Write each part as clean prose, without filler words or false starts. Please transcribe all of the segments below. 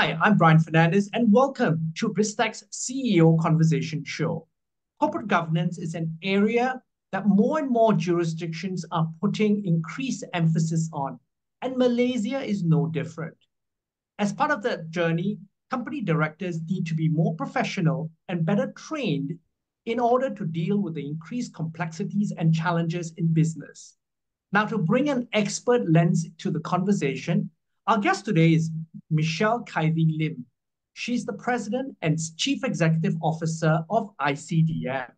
Hi, I'm Brian Fernandez, and welcome to Biztech's CEO Conversation Show. Corporate governance is an area that more and more jurisdictions are putting increased emphasis on, and Malaysia is no different. As part of that journey, company directors need to be more professional and better trained in order to deal with the increased complexities and challenges in business. Now, to bring an expert lens to the conversation, our guest today is Michele Kythe Lim. She's the President and Chief Executive Officer of ICDM.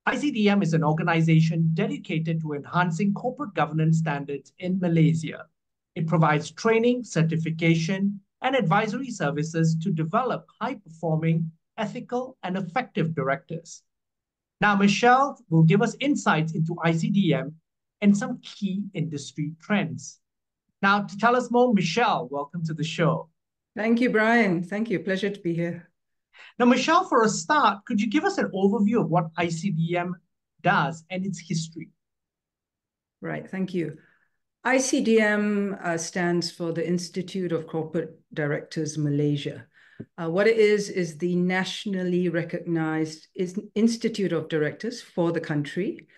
ICDM is an organization dedicated to enhancing corporate governance standards in Malaysia. It provides training, certification, and advisory services to develop high-performing, ethical, and effective directors. Now, Michele will give us insights into ICDM and some key industry trends. Now, to tell us more, Michele, welcome to the show. Thank you, Brian. Thank you. Pleasure to be here. Now, Michele, for a start, could you give us an overview of what ICDM does and its history? Right. Thank you. ICDM stands for the Institute of Corporate Directors Malaysia. What it is the nationally recognized Institute of Directors for the country.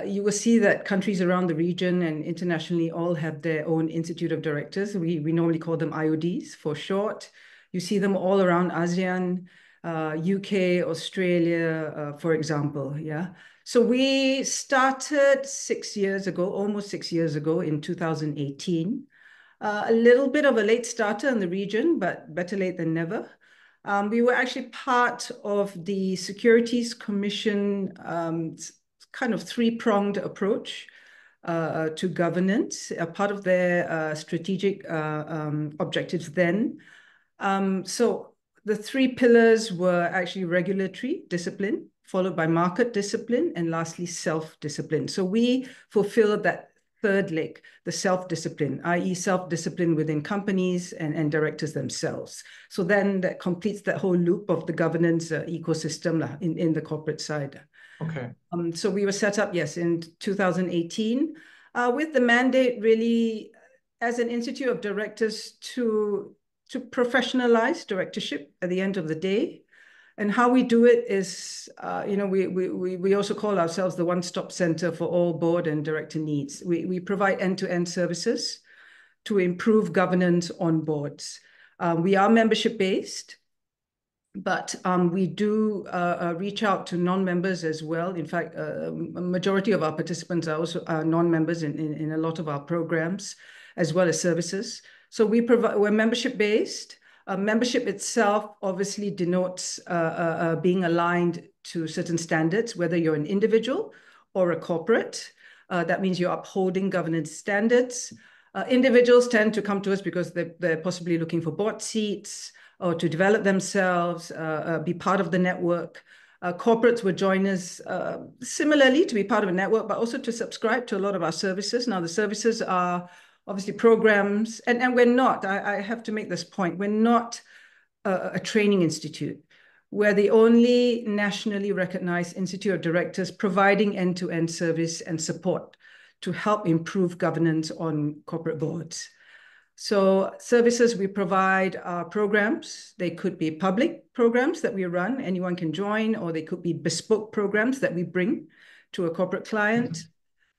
You will see that countries around the region and internationally all have their own Institute of Directors. We normally call them IODs for short. You see them all around ASEAN, UK, Australia, for example. Yeah. So we started 6 years ago, almost 6 years ago in 2018. A little bit of a late starter in the region, but better late than never. We were actually part of the Securities Commission kind of three-pronged approach to governance, a part of their strategic objectives then. So the three pillars were actually regulatory discipline, followed by market discipline, and lastly, self-discipline. So we fulfilled that third leg, the self-discipline, i.e. self-discipline within companies and directors themselves. So then that completes that whole loop of the governance ecosystem in the corporate side. Okay. So we were set up, yes, in 2018 with the mandate really as an Institute of Directors to professionalize directorship at the end of the day. And how we do it is, we also call ourselves the one-stop center for all board and director needs. We provide end-to-end services to improve governance on boards. We are membership-based, but we do reach out to non-members as well. In fact, a majority of our participants are also non-members in a lot of our programs, as well as services. So we're membership-based. Membership itself obviously denotes being aligned to certain standards, whether you're an individual or a corporate. That means you're upholding governance standards. Individuals tend to come to us because they're possibly looking for board seats or to develop themselves, be part of the network. Corporates would join us similarly to be part of a network, but also to subscribe to a lot of our services. Now, the services are obviously programs, and we're not, I have to make this point, we're not a training institute. We're the only nationally recognized Institute of Directors providing end-to-end service and support to help improve governance on corporate boards. So services we provide are programs. They could be public programs that we run, anyone can join, or they could be bespoke programs that we bring to a corporate client. Mm-hmm.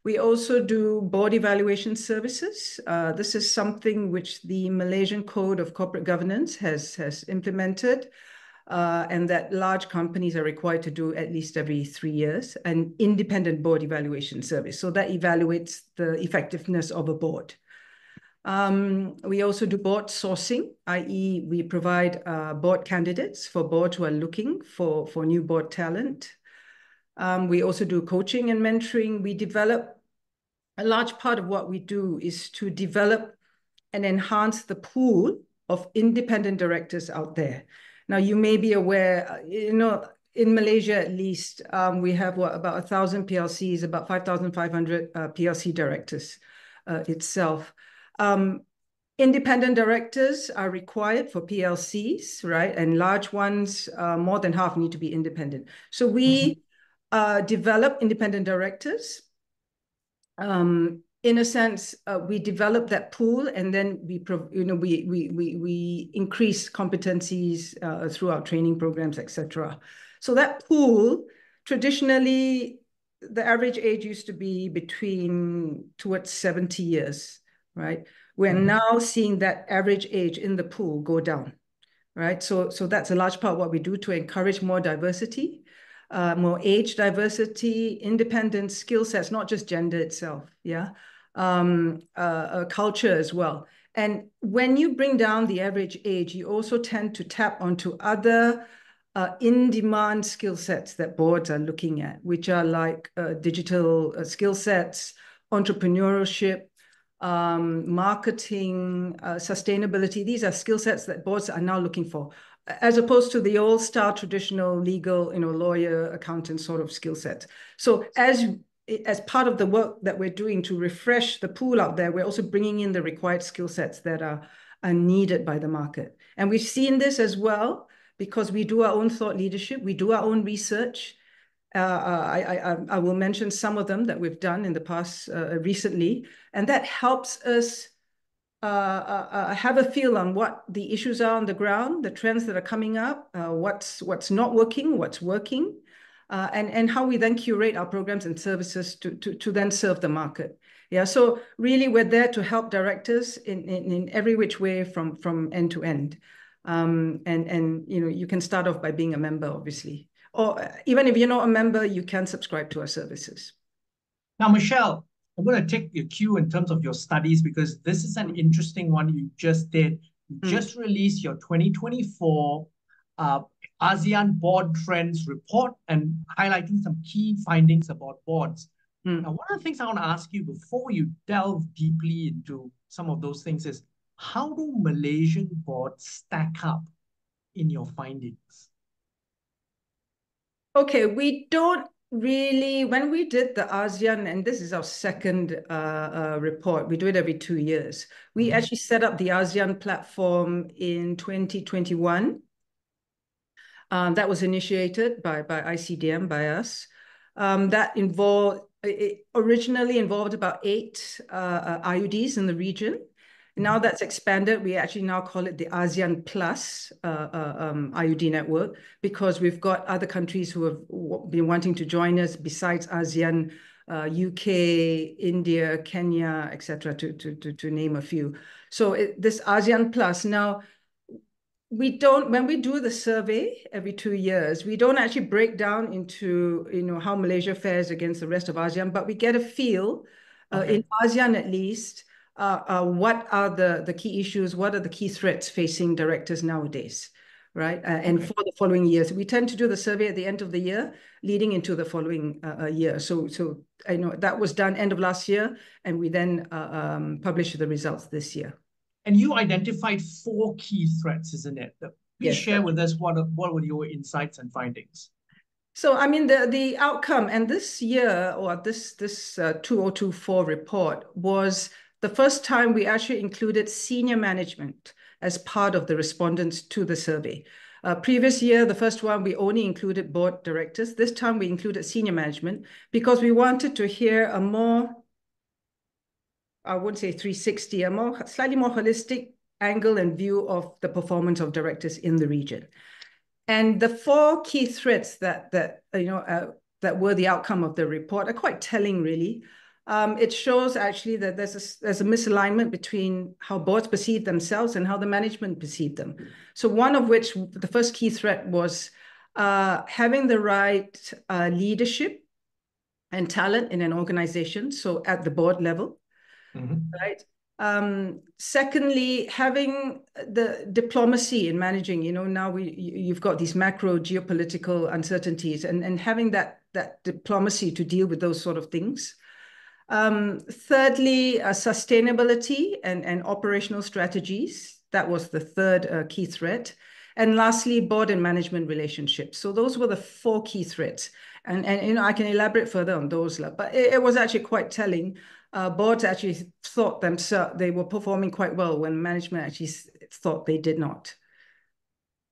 We also do board evaluation services. This is something which the Malaysian Code of Corporate Governance has implemented, and that large companies are required to do at least every 3 years, an independent board evaluation service. So that evaluates the effectiveness of a board. We also do board sourcing, i.e. we provide board candidates for boards who are looking for new board talent. We also do coaching and mentoring. We develop, a large part of what we do is to develop and enhance the pool of independent directors out there. Now, you may be aware, in Malaysia at least, we have about 1,000 PLCs, about 5,500 PLC directors itself. Independent directors are required for PLCs, right? And large ones, more than half need to be independent. So we develop independent directors in a sense, we develop that pool, and then we increase competencies through our training programs, etc. So that pool, traditionally, the average age used to be towards 70 years, right? We're now seeing that average age in the pool go down, right? So that's a large part of what we do to encourage more diversity, more age diversity, independent skill sets, not just gender itself, yeah, culture as well. And when you bring down the average age, you also tend to tap onto other in-demand skill sets that boards are looking at, which are like digital skill sets, entrepreneurship, marketing, sustainability. These are skill sets that boards are now looking for, as opposed to the old style traditional legal, lawyer, accountant sort of skill set. So as part of the work that we're doing to refresh the pool out there, we're also bringing in the required skill sets that are needed by the market. And we've seen this as well because we do our own thought leadership, we do our own research. I will mention some of them that we've done in the past recently, and that helps us have a feel on what the issues are on the ground, the trends that are coming up, what's not working, what's working, and how we then curate our programs and services to then serve the market. Yeah, so really we're there to help directors in every which way from end to end. And you can start off by being a member, obviously. Or even if you're not a member, you can subscribe to our services. Now, Michele, I'm going to take your cue in terms of your studies because this is an interesting one you just did. You just released your 2024 ASEAN Board Trends Report and highlighting some key findings about boards. Now, one of the things I want to ask you before you delve deeply into some of those things is, how do Malaysian boards stack up in your findings? Okay, we don't really, when we did the ASEAN, and this is our second report, we do it every 2 years. We actually set up the ASEAN platform in 2021. That was initiated by ICDM, by us. It originally involved about 8 IUDs in the region. Now that's expanded. We actually now call it the ASEAN Plus IUD network because we've got other countries who have been wanting to join us besides ASEAN, UK, India, Kenya, etc., to name a few. So this ASEAN Plus now. When we do the survey every 2 years, we don't actually break down into, how Malaysia fares against the rest of ASEAN, but we get a feel, in ASEAN at least, what are the key issues, what are the key threats facing directors nowadays, right? And for the following years. We tend to do the survey at the end of the year, leading into the following year. So I know that was done end of last year, and we then published the results this year. And you identified 4 key threats, isn't it? Please share with us what were your insights and findings. So, I mean, the outcome, and this year, or this 2024 report, was the first time we actually included senior management as part of the respondents to the survey. Previous year, the first one, we only included board directors. This time we included senior management because we wanted to hear a more, I wouldn't say 360, a slightly more holistic angle and view of the performance of directors in the region. And the 4 key threats that were the outcome of the report are quite telling, really. It shows actually that there's a misalignment between how boards perceive themselves and how the management perceive them. So one of which, the first key threat was having the right leadership and talent in an organization, so at the board level. Right. Secondly, having the diplomacy in managing, now you've got these macro geopolitical uncertainties and having that diplomacy to deal with those sort of things. Thirdly, sustainability and operational strategies. That was the third key threat. And lastly, board and management relationships. So those were the 4 key threats. And I can elaborate further on those, but it was actually quite telling. Boards actually thought themselves they were performing quite well when management actually thought they did not.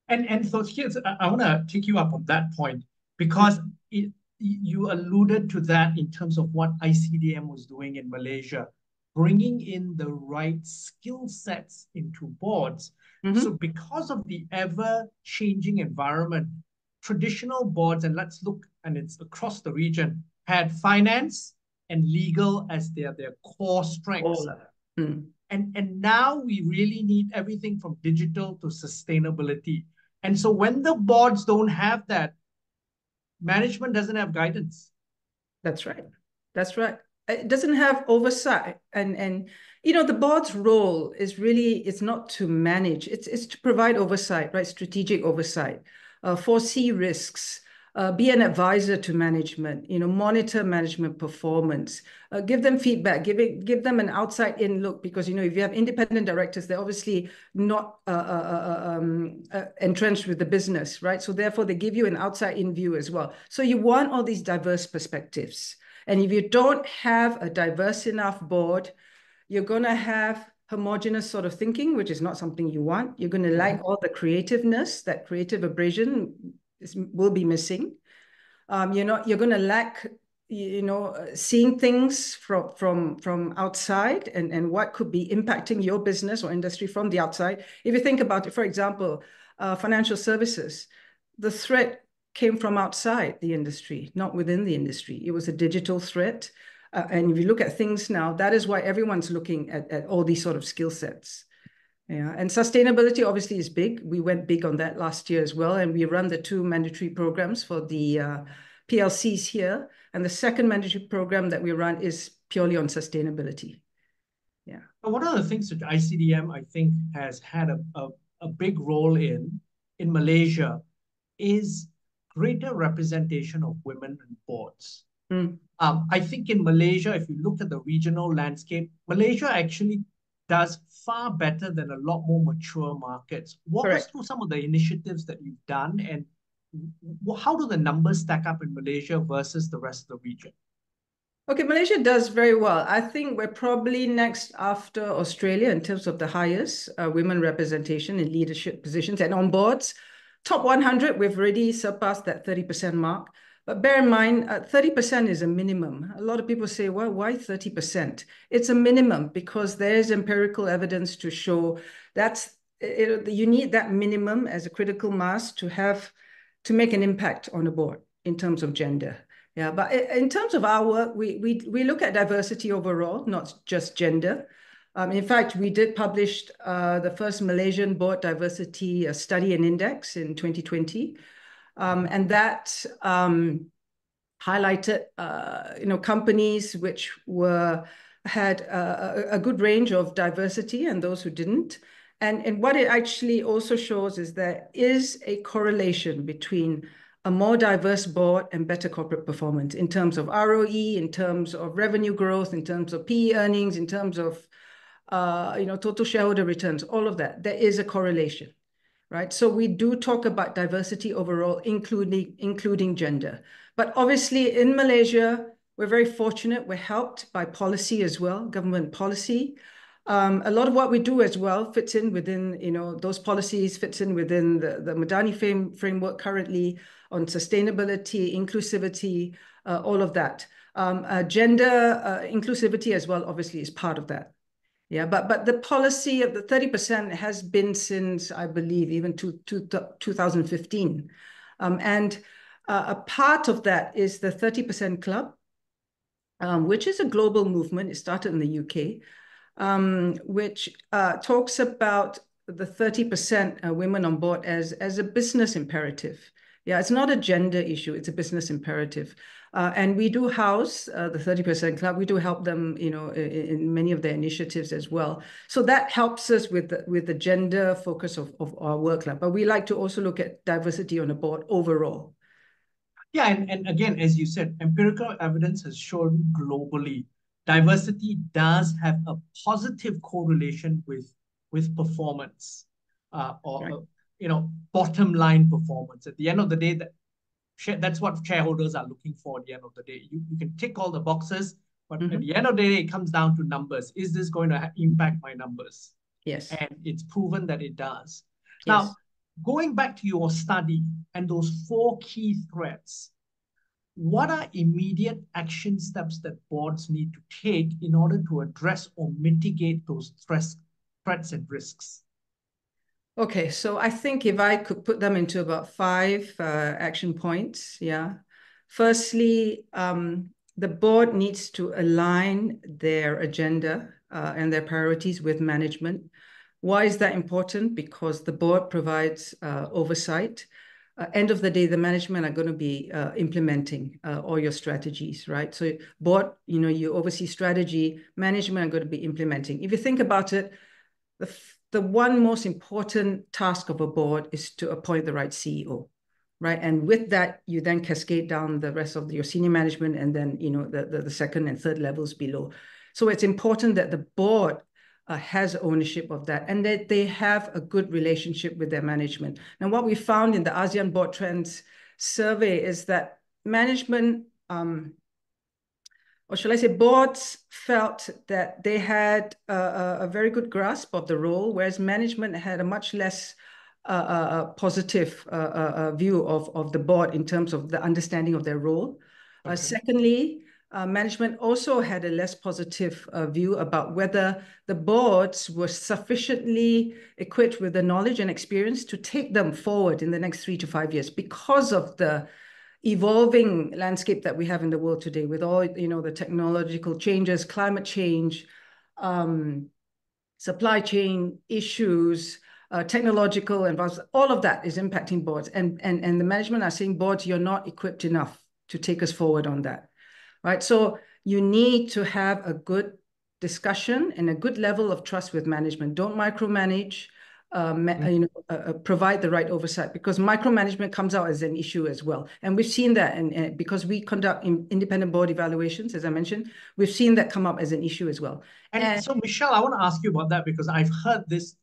And so here's, I want to take you up on that point because you alluded to that in terms of what ICDM was doing in Malaysia. bringing in the right skill sets into boards. So Mm-hmm. because of the ever-changing environment, traditional boards, and let's look, and it's across the region, had finance and legal as their core All strengths. that. Mm. And now we really need everything from digital to sustainability. And so when the boards don't have that, management doesn't have guidance. That's right. That's right. It doesn't have oversight, and the board's role is really, it's not to manage, it's to provide oversight, right? Strategic oversight, foresee risks, be an advisor to management, monitor management performance, give them feedback, give them an outside in look, because if you have independent directors, they're obviously not entrenched with the business, right? So therefore, they give you an outside in view as well. So you want all these diverse perspectives. And if you don't have a diverse enough board, you're going to have homogenous sort of thinking, which is not something you want. You're going to lack all the creativeness, that creative abrasion will be missing. You're going to lack, seeing things from outside and what could be impacting your business or industry from the outside. If you think about it, for example, financial services, the threat came from outside the industry, not within the industry. It was a digital threat. And if you look at things now, that is why everyone's looking at all these sort of skill sets. Yeah, and sustainability obviously is big. We went big on that last year as well, and we run the 2 mandatory programs for the PLCs here. And the second mandatory program that we run is purely on sustainability. Yeah. But one of the things that ICDM, I think, has had a big role in Malaysia is greater representation of women in boards. Mm. I think in Malaysia, if you look at the regional landscape, Malaysia actually does far better than a lot more mature markets. Walk us Correct. through some of the initiatives that you've done, and how do the numbers stack up in Malaysia versus the rest of the region? Okay, Malaysia does very well. I think we're probably next after Australia in terms of the highest women representation in leadership positions and on boards. Top 100, we've already surpassed that 30% mark. But bear in mind, 30% is a minimum. A lot of people say, well, why 30%? It's a minimum because there's empirical evidence to show you need that minimum as a critical mass to make an impact on a board in terms of gender. Yeah, but in terms of our work, we look at diversity overall, not just gender. In fact, we did publish the first Malaysian board diversity study and index in 2020. And that highlighted, companies which had a good range of diversity and those who didn't. And what it actually also shows is there is a correlation between a more diverse board and better corporate performance in terms of ROE, in terms of revenue growth, in terms of PE earnings, in terms of total shareholder returns, all of that. There is a correlation, right? So we do talk about diversity overall, including gender. But obviously in Malaysia, we're very fortunate. We're helped by policy as well, government policy. A lot of what we do as well fits in within, those policies, fits in within the Madani framework currently on sustainability, inclusivity, all of that. Gender inclusivity as well, obviously, is part of that. Yeah, but the policy of the 30% has been since, I believe, even 2015. And a part of that is the 30% Club, which is a global movement. It started in the UK. Which talks about the 30% women on board as a business imperative. Yeah, it's not a gender issue, it's a business imperative. And we do house the 30% Club. We do help them, in many of their initiatives as well. So that helps us with the gender focus of our work club. But we like to also look at diversity on the board overall. Yeah, and again, as you said, empirical evidence has shown globally diversity does have a positive correlation with performance, or right. bottom line performance. At the end of the day, that's what shareholders are looking for. At the end of the day, you can tick all the boxes, but at the end of the day, it comes down to numbers. Is this going to impact my numbers? Yes. And it's proven that it does. Yes. Now, going back to your study and those 4 key threats, what are immediate action steps that boards need to take in order to address or mitigate those threats and risks? Okay, so I think if I could put them into about five action points, yeah. Firstly, the board needs to align their agenda and their priorities with management. Why is that important? Because the board provides oversight. End of the day, the management are going to be implementing all your strategies, right? So board, you oversee strategy, management are going to be implementing. If you think about it, the one most important task of a board is to appoint the right CEO, right? And with that, you then cascade down the rest of your senior management and then, the second and third levels below. So it's important that the board has ownership of that and that they have a good relationship with their management. And what we found in the ASEAN Board Trends survey is that management, or shall I say, boards felt that they had a very good grasp of the role, whereas management had a much less positive view of the board in terms of the understanding of their role. Okay. Secondly, management also had a less positive view about whether the boards were sufficiently equipped with the knowledge and experience to take them forward in the next 3 to 5 years because of the evolving landscape that we have in the world today with all, the technological changes, climate change, supply chain issues, technological advances, all of that is impacting boards. And the management are saying, boards, you're not equipped enough to take us forward on that, right? So you need to have a good discussion and a good level of trust with management. Don't micromanage. Provide the right oversight, because micromanagement comes out as an issue as well. And we've seen that, and because we conduct independent board evaluations, as I mentioned, we've seen that come up as an issue as well. And so, Michele, I want to ask you about that because I've heard this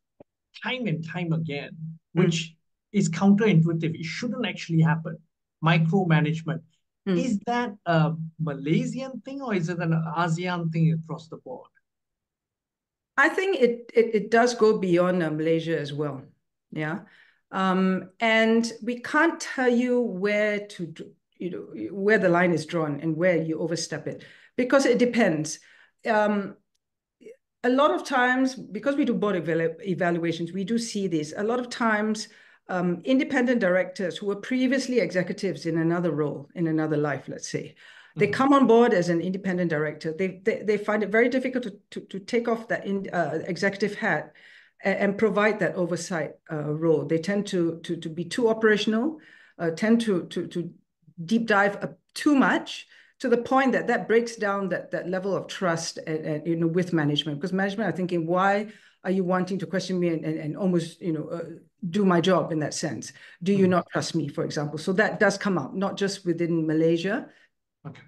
time and time again, which is counterintuitive. It shouldn't actually happen. Micromanagement. Is that a Malaysian thing or is it an ASEAN thing across the board? I think it does go beyond Malaysia as well. Yeah. And we can't tell you where where the line is drawn and where you overstep it, because it depends. A lot of times, because we do board evaluations, we do see this. A lot of times, independent directors who were previously executives in another role, in another life, let's say, they come on board as an independent director. They find it very difficult to take off that executive hat and provide that oversight role. They tend to be too operational, tend to deep dive too much, to the point that breaks down that level of trust and with management, because management are thinking, why are you wanting to question me and almost do my job in that sense? Do you not trust me, for example? So that does come up, not just within Malaysia. Okay.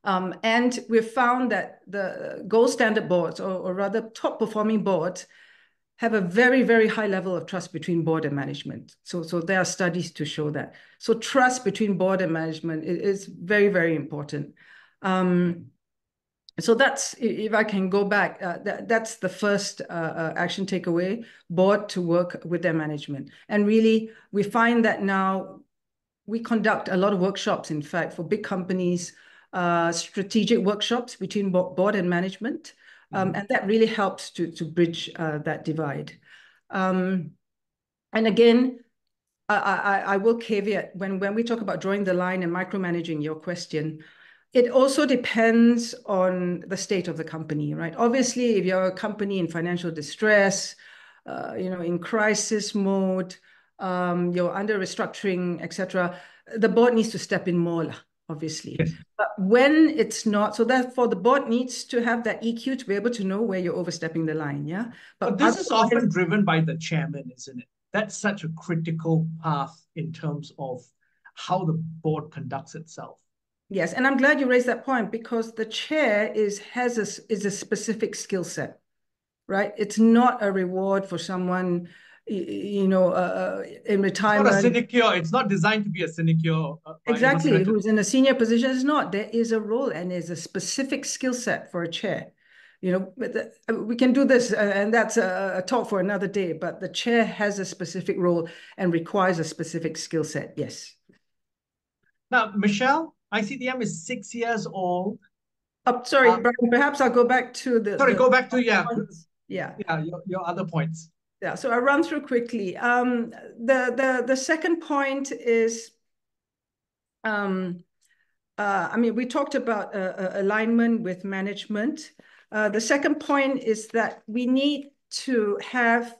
And we've found that the gold standard boards, or rather top performing boards, have a very, very high level of trust between board and management. So there are studies to show that. So trust between board and management is very, very important. So that's, if I can go back, that's the first action takeaway, board to work with their management. And really, we find that now we conduct a lot of workshops, in fact, for big companies, strategic workshops between board and management. And that really helps to bridge that divide. And again, I will caveat, when we talk about drawing the line and micromanaging your question, it also depends on the state of the company, right? Obviously, if you're a company in financial distress, in crisis mode, you're under restructuring, etc., the board needs to step in more, obviously. Yes. But when it's not, so therefore the board needs to have that EQ to be able to know where you're overstepping the line, yeah? But this is often driven by the chairman, isn't it? That's such a critical path in terms of how the board conducts itself. Yes, and I'm glad you raised that point, because the chair is a specific skill set, right? It's not a reward for someone, in retirement. It's not a sinecure. It's not designed to be a sinecure. Exactly, who's in a senior position. It's not. There is a role and there's a specific skill set for a chair. We can do this, and that's a talk for another day, but the chair has a specific role and requires a specific skill set, yes. Now, Michele, ICDM is 6 years old. Sorry, Brian, perhaps I'll go back to Sorry, the go back to points. Yeah. your other points. Yeah, so I'll run through quickly. The second point is, I mean, we talked about alignment with management. The second point is that we need to have,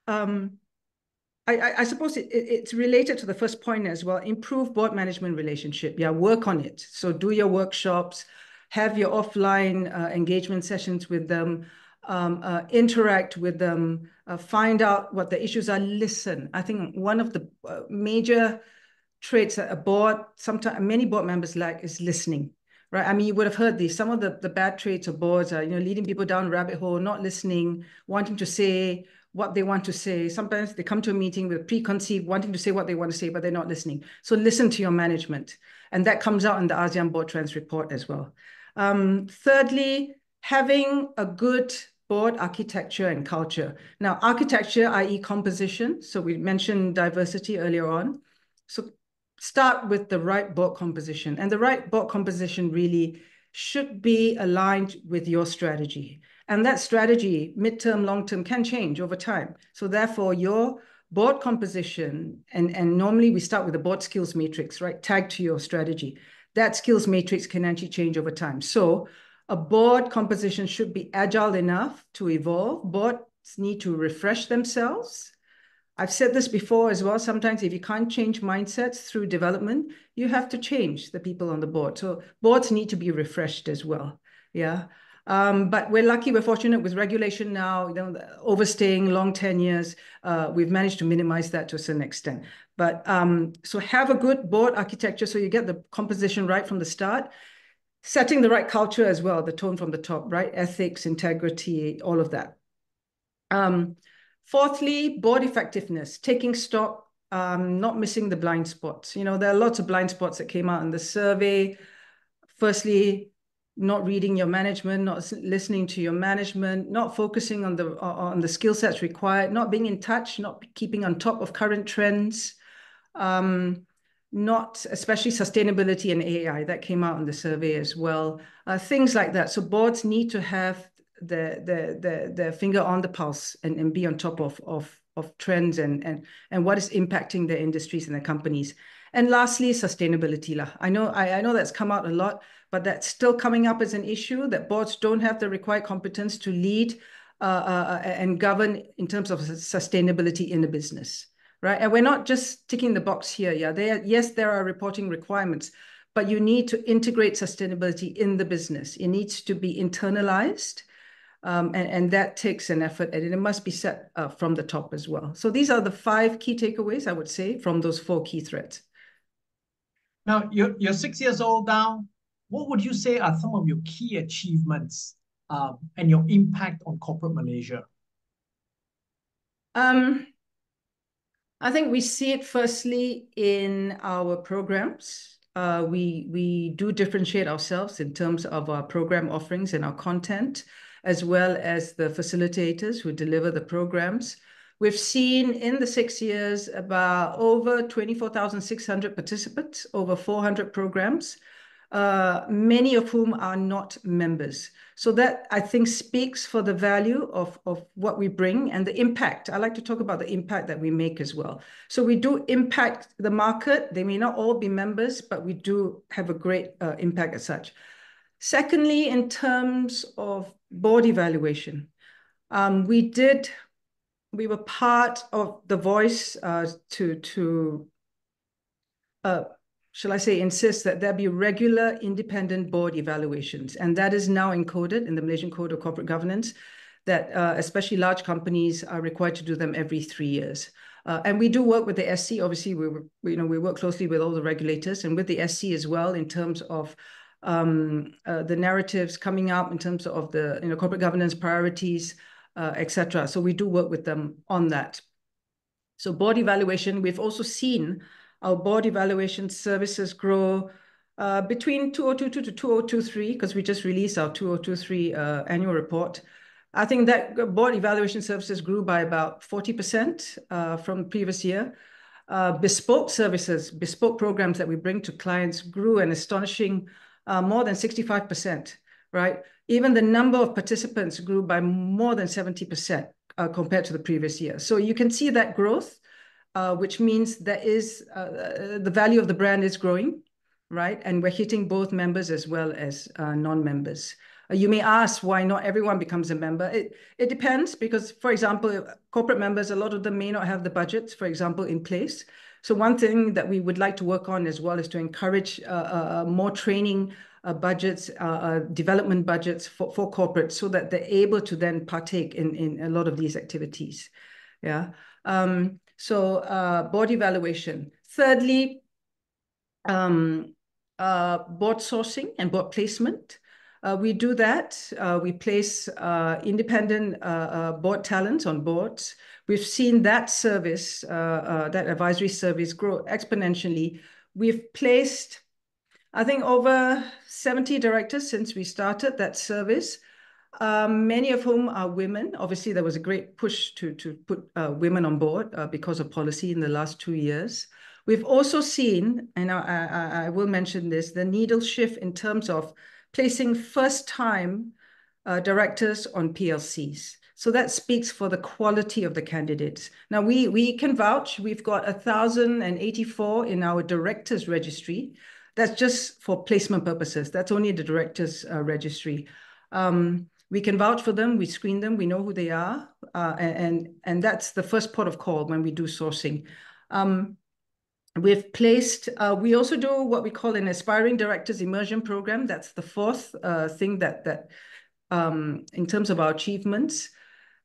I suppose it's related to the first point as well, improve board management relationship. Yeah, work on it. So do your workshops, have your offline engagement sessions with them, interact with them, find out what the issues are, listen. I think one of the major traits that a board, sometimes many board members lack is listening, right? I mean, you would have heard these. Some of the bad traits of boards are, leading people down a rabbit hole, not listening, wanting to say what they want to say. Sometimes they come to a meeting with preconceived, wanting to say what they want to say, but they're not listening. So listen to your management. And that comes out in the ASEAN Board Trends report as well. Thirdly, having a good board architecture and culture. Now, architecture, i.e. composition. So we mentioned diversity earlier on. So start with the right board composition. And the right board composition really should be aligned with your strategy. And that strategy, midterm, long-term, can change over time. So therefore, your board composition, and normally we start with the board skills matrix, right? Tagged to your strategy. That skills matrix can actually change over time. So a board composition should be agile enough to evolve. Boards need to refresh themselves. I've said this before as well. Sometimes if you can't change mindsets through development, you have to change the people on the board. So boards need to be refreshed as well. Yeah. But we're lucky, we're fortunate with regulation now, overstaying long tenures. We've managed to minimize that to a certain extent. But so have a good board architecture so you get the composition right from the start. Setting the right culture as well, the tone from the top, right? Ethics, integrity, all of that. Fourthly, board effectiveness, taking stock, not missing the blind spots. There are lots of blind spots that came out in the survey. Firstly, not reading your management, not listening to your management, not focusing on the skill sets required, not being in touch, not keeping on top of current trends, not especially sustainability and AI, that came out in the survey as well. Things like that. So boards need to have the finger on the pulse and be on top of trends and what is impacting their industries and their companies. And lastly, sustainability. I know that's come out a lot, but that's still coming up as an issue, that boards don't have the required competence to lead and govern in terms of sustainability in the business, right? And we're not just ticking the box here. Yeah, yes, there are reporting requirements, but you need to integrate sustainability in the business. It needs to be internalized. And that takes an effort, and it must be set from the top as well. So these are the 5 key takeaways, I would say, from those 4 key threads. Now, you're 6 years old now. What would you say are some of your key achievements and your impact on corporate Malaysia? I think we see it firstly in our programs. We do differentiate ourselves in terms of our program offerings and our content, as well as the facilitators who deliver the programs. We've seen in the 6 years about over 24,600 participants, over 400 programs, many of whom are not members. So that, I think, speaks for the value of what we bring and the impact. I like to talk about the impact that we make as well. So we do impact the market. They may not all be members, but we do have a great impact as such. Secondly, in terms of board evaluation, we were part of the voice shall I say, insist that there be regular independent board evaluations. And that is now encoded in the Malaysian Code of Corporate Governance, that especially large companies are required to do them every 3 years. And we do work with the SC. Obviously, we work closely with all the regulators and with the SC as well in terms of the narratives coming up in terms of the corporate governance priorities, etc. So we do work with them on that. So board evaluation, we've also seen our board evaluation services grow between 2022 to 2023, because we just released our 2023 annual report. I think that board evaluation services grew by about 40% from the previous year. bespoke services, bespoke programs that we bring to clients grew an astonishing more than 65%, right? Even the number of participants grew by more than 70% compared to the previous year. So you can see that growth, which means there is the value of the brand is growing, right? And we're hitting both members as well as non-members. You may ask why not everyone becomes a member. It depends because, for example, corporate members, a lot of them may not have the budgets, for example, in place. So one thing that we would like to work on as well is to encourage more training budgets, development budgets for corporates so that they're able to then partake in a lot of these activities. Yeah. So board evaluation. Thirdly, board sourcing and board placement. We do that. We place independent board talents on boards. We've seen that service, that advisory service grow exponentially. We've placed, I think, over 70 directors since we started that service, many of whom are women. Obviously, there was a great push to put women on board because of policy in the last 2 years. We've also seen, and I will mention this, the needle shift in terms of placing first-time directors on PLCs. So that speaks for the quality of the candidates. Now, we can vouch. We've got 1,084 in our directors registry. That's just for placement purposes. That's only the directors registry. We can vouch for them. We screen them. We know who they are. And that's the first port of call when we do sourcing. We've placed, we also do what we call an aspiring directors immersion program. That's the fourth thing that in terms of our achievements,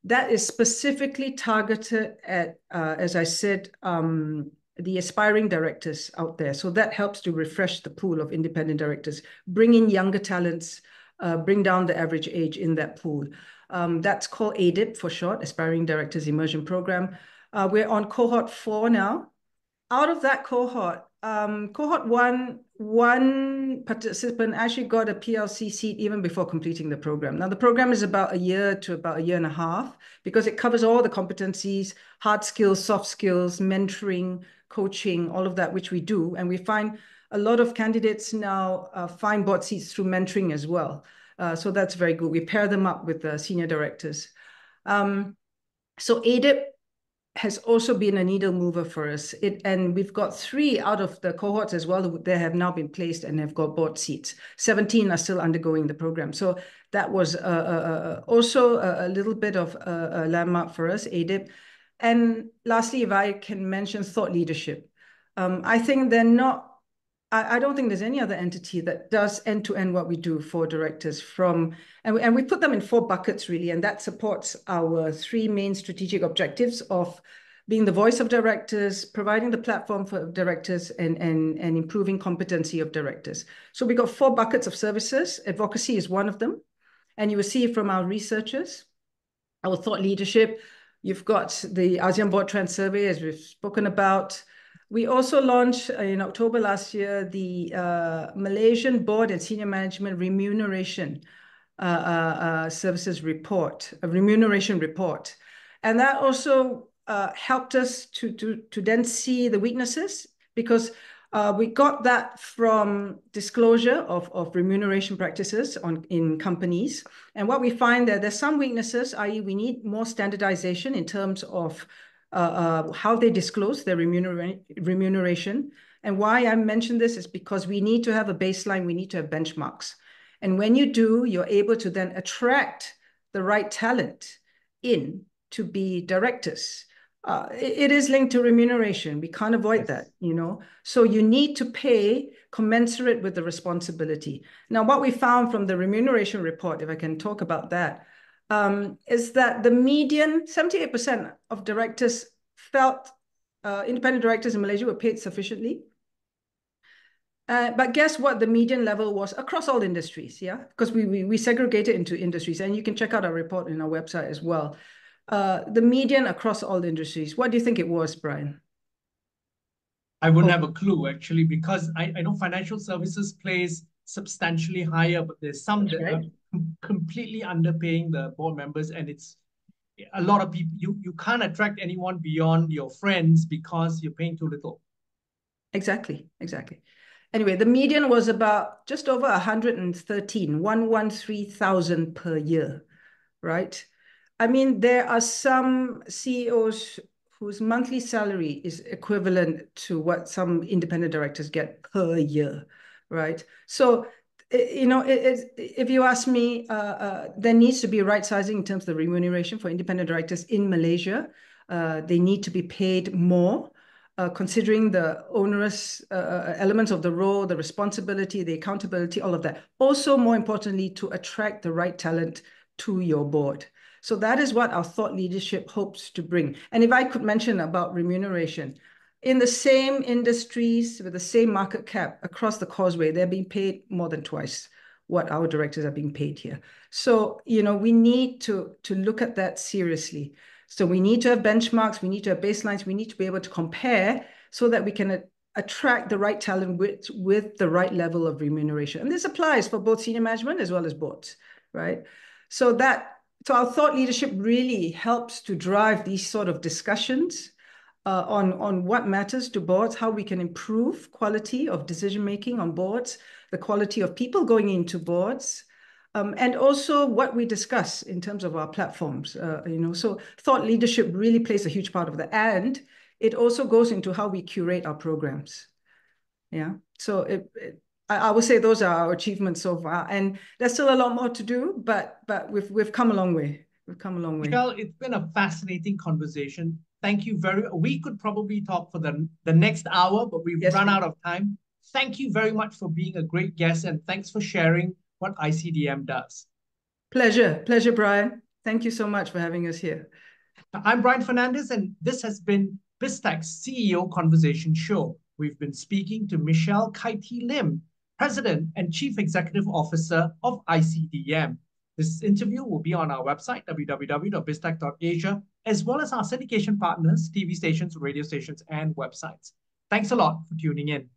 that is specifically targeted at, as I said, the aspiring directors out there. So that helps to refresh the pool of independent directors, bring in younger talents, bring down the average age in that pool. That's called ADIP for short, Aspiring Directors Immersion Program. We're on cohort 4 now. Out of that cohort, cohort one participant actually got a PLC seat even before completing the program. Now, the program is about a year to about a year and a half because it covers all the competencies, hard skills, soft skills, mentoring, coaching, all of that, which we do. And we find a lot of candidates now find board seats through mentoring as well. So that's very good. We pair them up with the senior directors. So ADIP has also been a needle mover for us. And we've got 3 out of the cohorts as well that have now been placed and have got board seats. 17 are still undergoing the program. So that was also a little bit of a landmark for us, ADIP. And lastly, if I can mention thought leadership. I think they're not, I don't think there's any other entity that does end-to-end what we do for directors and we put them in 4 buckets really, and that supports our 3 main strategic objectives of being the voice of directors, providing the platform for directors, and improving competency of directors. So we got 4 buckets of services. Advocacy is one of them. And you will see from our researchers, our thought leadership, you've got the ASEAN Board Trend Survey, as we've spoken about. We also launched in October last year the Malaysian Board and Senior Management Remuneration Services Report, a remuneration report. And that also helped us to then see the weaknesses because we got that from disclosure of remuneration practices in companies. And what we find there's some weaknesses, i.e. we need more standardization in terms of how they disclose their remuneration. And why I mention this is because we need to have a baseline, we need to have benchmarks. And when you do, you're able to then attract the right talent in to be directors. It is linked to remuneration. We can't avoid that, you know. So you need to pay commensurate with the responsibility. Now, what we found from the remuneration report, if I can talk about that, is that the median, 78% of directors felt independent directors in Malaysia were paid sufficiently. But guess what the median level was across all industries, yeah? Because we segregate it into industries, and you can check out our report on our website as well. The median across all industries, what do you think it was, Brian? I wouldn't have a clue, actually, because I know financial services plays substantially higher, but there's some that are completely underpaying the board members, and it's a lot of people, you can't attract anyone beyond your friends because you're paying too little. Exactly, exactly. Anyway, the median was about just over 113,000 per year, right? I mean, there are some CEOs whose monthly salary is equivalent to what some independent directors get per year, right? So, if you ask me, there needs to be right sizing in terms of the remuneration for independent directors in Malaysia. They need to be paid more. Considering the onerous elements of the role, the responsibility, the accountability, all of that. Also, more importantly, to attract the right talent to your board. So that is what our thought leadership hopes to bring. And if I could mention about remuneration, in the same industries with the same market cap across the causeway, they're being paid more than twice what our directors are being paid here. So, we need to look at that seriously. So we need to have benchmarks, we need to have baselines, we need to be able to compare so that we can attract the right talent with the right level of remuneration. And this applies for both senior management as well as boards, right? So our thought leadership really helps to drive these sort of discussions on what matters to boards, how we can improve quality of decision-making on boards, the quality of people going into boards, and also what we discuss in terms of our platforms. So thought leadership really plays a huge part of that. And it also goes into how we curate our programs. Yeah. So I would say those are our achievements so far. And there's still a lot more to do, but we've come a long way. We've come a long way. Michele, it's been a fascinating conversation. Thank you we could probably talk for the next hour, but we've run out of time. Thank you very much for being a great guest, and thanks for sharing what ICDM does. Pleasure, Brian. Thank you so much for having us here. I'm Brian Fernandez, and this has been Biztech's CEO Conversation Show. We've been speaking to Michele Kythe Lim, President and Chief Executive Officer of ICDM. This interview will be on our website, www.biztech.asia, as well as our syndication partners, TV stations, radio stations, and websites. Thanks a lot for tuning in.